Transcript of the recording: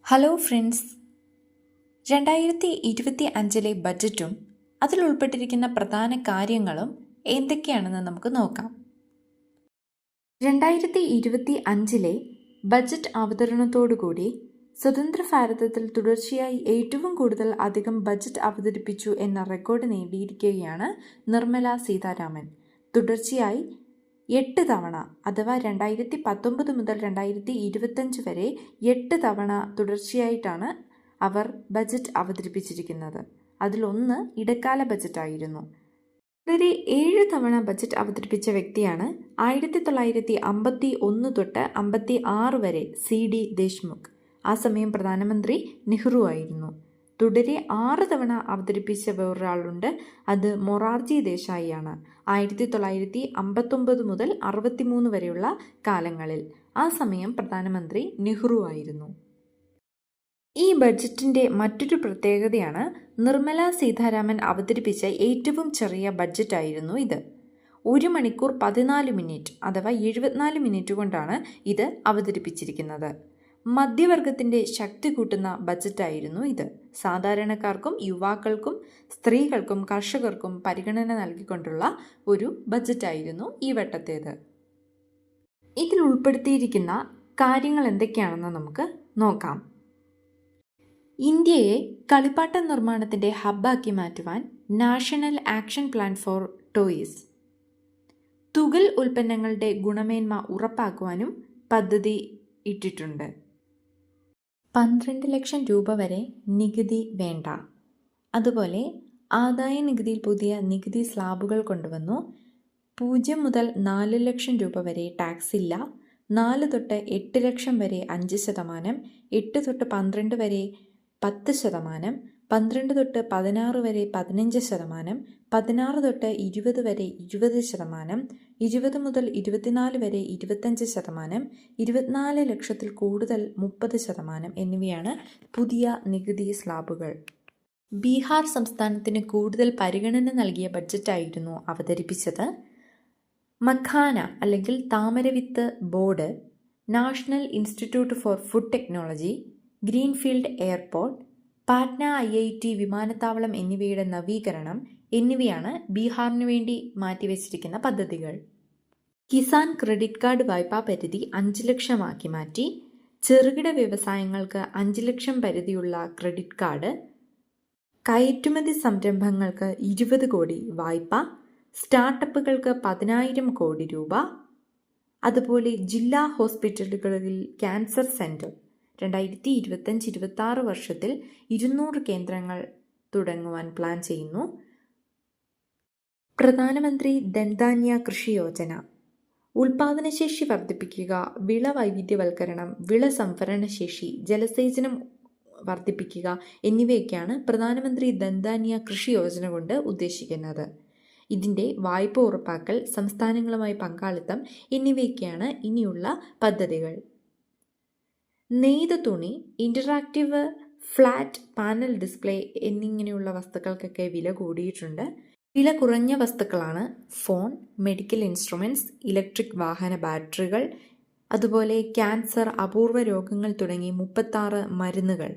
Hello friends, 2025 ബജറ്റും അതിൽ ഉൾപ്പെട്ടിരിക്കുന്ന പ്രധാന കാര്യങ്ങളും എന്തൊക്കെയാണെന്ന് നമുക്ക് നോക്കാം. 2025 ബജറ്റ് അവതരണത്തോടുകൂടി സ്വതന്ത്ര ഭാരതത്തിൽ തുടർച്ചയായി ഏറ്റവും കൂടുതൽ അധികം ബജറ്റ് അവതരിപ്പിച്ചു എന്ന റെക്കോർഡ് നേടിയിരിക്കുകയാണ് നിർമ്മല സീതാരാമൻ. തുടർച്ചയായി 8 തവണ, അഥവാ 2019 മുതൽ 2025 വരെ 8 തവണ തുടർച്ചയായിട്ടാണ് അവർ ബജറ്റ് അവതരിപ്പിച്ചിരിക്കുന്നത്. അതിലൊന്ന് ഇടക്കാല ബജറ്റായിരുന്നു. വളരെ 7 തവണ ബജറ്റ് അവതരിപ്പിച്ച വ്യക്തിയാണ് 1951 തൊട്ട് 56 വരെ CD ദേശ്മുഖ്. ആ സമയം പ്രധാനമന്ത്രി നെഹ്റു ആയിരുന്നു. തുടരെ 6 തവണ അവതരിപ്പിച്ച വേറൊരാളുണ്ട്, അത് മൊറാർജി ദേശായിയാണ്. 1959 മുതൽ 63 വരെയുള്ള കാലങ്ങളിൽ. ആ സമയം പ്രധാനമന്ത്രി നെഹ്റു ആയിരുന്നു. ഈ ബജറ്റിൻ്റെ മറ്റൊരു പ്രത്യേകതയാണ് നിർമ്മല സീതാരാമൻ അവതരിപ്പിച്ച ഏറ്റവും ചെറിയ ബജറ്റായിരുന്നു ഇത്. 1 മണിക്കൂർ 14 മിനിറ്റ്, അഥവാ 74 മിനിറ്റ് കൊണ്ടാണ് ഇത് അവതരിപ്പിച്ചിരിക്കുന്നത്. മധ്യവർഗത്തിൻ്റെ ശക്തി കൂട്ടുന്ന ബജറ്റായിരുന്നു ഇത്. സാധാരണക്കാർക്കും യുവാക്കൾക്കും സ്ത്രീകൾക്കും കർഷകർക്കും പരിഗണന നൽകിക്കൊണ്ടുള്ള ഒരു ബജറ്റായിരുന്നു ഈ വട്ടത്തേത്. ഇതിൽ ഉൾപ്പെടുത്തിയിരിക്കുന്ന കാര്യങ്ങൾ എന്തൊക്കെയാണെന്ന് നമുക്ക് നോക്കാം. ഇന്ത്യയെ കളിപ്പാട്ട നിർമ്മാണത്തിൻ്റെ ഹബ്ബാക്കി മാറ്റുവാൻ national action plan for toys. തുകൽ ഉൽപ്പന്നങ്ങളുടെ ഗുണമേന്മ ഉറപ്പാക്കുവാനും പദ്ധതി ഇട്ടിട്ടുണ്ട്. 12 ലക്ഷം രൂപ വരെ നികുതി വേണ്ട. അതുപോലെ ആദായ നികുതിയിൽ പുതിയ നികുതി സ്ലാബുകൾ കൊണ്ടുവന്നു. 0 മുതൽ 4 ലക്ഷം രൂപ വരെ ടാക്സ് ഇല്ല. 4 തൊട്ട് 8 ലക്ഷം വരെ 5%, 8 തൊട്ട് 12 വരെ 10%, 12 തൊട്ട് 16 വരെ 15%, 16 തൊട്ട് 20 വരെ 20%, 20 മുതൽ 24 വരെ 25%, 24 ലക്ഷത്തിൽ കൂടുതൽ 30% എന്നിവയാണ് പുതിയ നികുതി സ്ലാബുകൾ. ബീഹാർ സംസ്ഥാനത്തിന് കൂടുതൽ പരിഗണന നൽകിയ ബഡ്ജറ്റായിരുന്നു അവതരിപ്പിച്ചത്. മഖാന അല്ലെങ്കിൽ താമരവിത്ത് board, national institute for food technology, greenfield airport, Patna IIT വിമാനത്താവളം എന്നിവയുടെ നവീകരണം എന്നിവയാണ് ബീഹാറിനു വേണ്ടി മാറ്റിവെച്ചിരിക്കുന്ന പദ്ധതികൾ. കിസാൻ ക്രെഡിറ്റ് കാർഡ് വായ്പാ പരിധി 5 ലക്ഷമാക്കി മാറ്റി. ചെറുകിട വ്യവസായങ്ങൾക്ക് 5 ലക്ഷം പരിധിയുള്ള ക്രെഡിറ്റ് കാർഡ്. കയറ്റുമതി സംരംഭങ്ങൾക്ക് 20 കോടി വായ്പ. സ്റ്റാർട്ടപ്പുകൾക്ക് 10,000 കോടി രൂപ. അതുപോലെ ജില്ലാ ഹോസ്പിറ്റലുകളിൽ ക്യാൻസർ സെൻറ്റർ 2025-26 വർഷത്തിൽ 200 കേന്ദ്രങ്ങൾ തുടങ്ങുവാൻ പ്ലാൻ ചെയ്യുന്നു. പ്രധാനമന്ത്രി ധൻധാന്യ കൃഷി യോജന. ഉൽപാദനശേഷി വർദ്ധിപ്പിക്കുക, വിള വൈവിധ്യവൽക്കരണം, വിള സംഭരണശേഷി, ജലസേചനം വർദ്ധിപ്പിക്കുക എന്നിവയൊക്കെയാണ് പ്രധാനമന്ത്രി ധൻധാന്യ കൃഷി യോജന കൊണ്ട് ഉദ്ദേശിക്കുന്നത്. ഇതിൻ്റെ വായ്പ ഉറപ്പാക്കൽ, സംസ്ഥാനങ്ങളുമായി പങ്കാളിത്തം എന്നിവയൊക്കെയാണ് ഇനിയുള്ള പദ്ധതികൾ. നെയ്ത തുണി, ഇൻ്ററാക്റ്റീവ് ഫ്ലാറ്റ് പാനൽ ഡിസ്പ്ലേ എന്നിങ്ങനെയുള്ള വസ്തുക്കൾക്കൊക്കെ വില കൂടിയിട്ടുണ്ട്. വില കുറഞ്ഞ വസ്തുക്കളാണ് ഫോൺ, മെഡിക്കൽ ഇൻസ്ട്രുമെൻറ്റ്സ്, ഇലക്ട്രിക് വാഹന ബാറ്ററികൾ, അതുപോലെ ക്യാൻസർ, അപൂർവ രോഗങ്ങൾ തുടങ്ങി 36 മരുന്നുകൾ.